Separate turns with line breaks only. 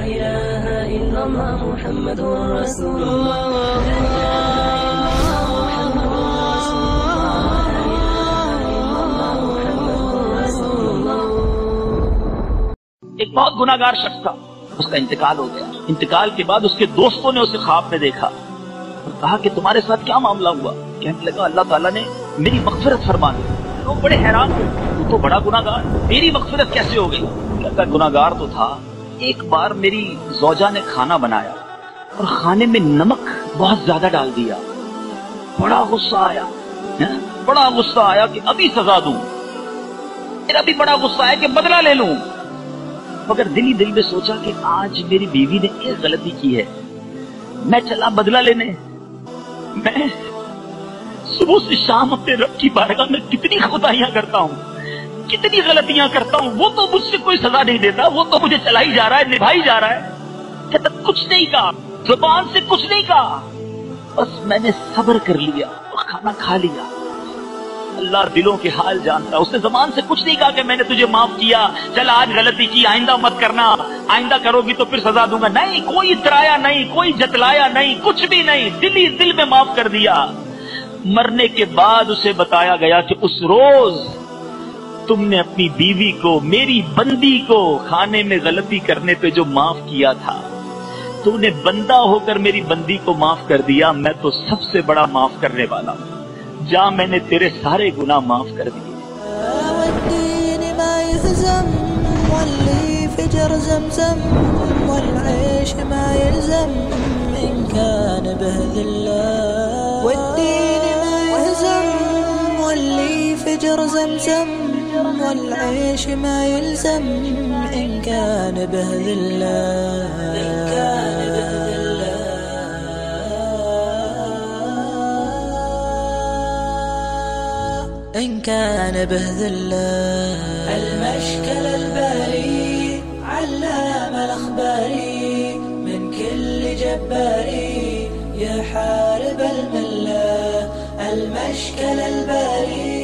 إله إلا الله محمد رسول الله
ایک بہت گناہگار شخص تھا، اس کا انتقال ہو گیا۔ انتقال کے بعد اس کے دوستوں نے اسے خواب میں دیکھا اور کہا کہ تمہارے ساتھ کیا معاملہ ہوا؟ کہنے لگا اللہ تعالیٰ نے میری مغفرت فرما دی۔ لوگ بڑے حیران ہوئے، تو بڑا گناہگار، میری مغفرت کیسے ہو گئی؟ کہتا گناہگار تو تھا، ایک بار میری زوجہ نے کھانا بنایا اور کھانے میں نمک بہت زیادہ ڈال دیا، بڑا غصہ آیا، بڑا غصہ آیا کہ ابھی سزا دوں، میرا بھی بڑا غصہ آیا کہ بدلہ لے لوں، مگر دل ہی دل میں سوچا کہ آج میری بیوی نے ایک غلطی کی ہے، میں چلا بدلہ لینے۔ میں صبح سے شام اپنے رب کی بارگاہ میں کتنی خطائیاں کرتا ہوں، کتنی غلطیاں کرتا ہوں، وہ تو مجھ سے کوئی سزا نہیں دیتا، وہ تو مجھے چلائی جا رہا ہے، نبھائی جا رہا ہے۔ کہتا کچھ نہیں کہا، زبان سے کچھ نہیں کہا، بس میں نے صبر کر لیا اور کھانا کھا لیا۔ اللہ دلوں کے حال جانتا، اس نے زبان سے کچھ نہیں کہا کہ میں نے تجھے معاف کیا، چل آج غلطی کی، آئندہ مت کرنا، آئندہ کرو گی تو پھر سزا دوں گا، نہیں، کوئی اترایا نہیں، کوئی جتلایا نہیں، کچھ بھی نہیں، دل ہی دل میں معاف کر دیا۔ مرنے کے بعد اسے بتایا گیا کہ اس روز تم نے اپنی بیوی کو، میری بندی کو کھانے میں غلطی کرنے پہ جو معاف کیا تھا، تو نے بندہ ہو کر میری بندی کو معاف کر دیا، میں تو سب سے بڑا معاف کرنے والا ہوں، جا میں نے تیرے سارے گناہ معاف کر دیے۔
والدين ما يهزم واللي فجر زمزم والعيش ما يلزم إن كان بهذلة والدين ما يهزم واللي فجر زمزم والعيش ما يلزم إن كان بهذلة إن كان بهذلة المشكل الباري علام الأخباري من كل جباري يحارب الملة المشكل الباري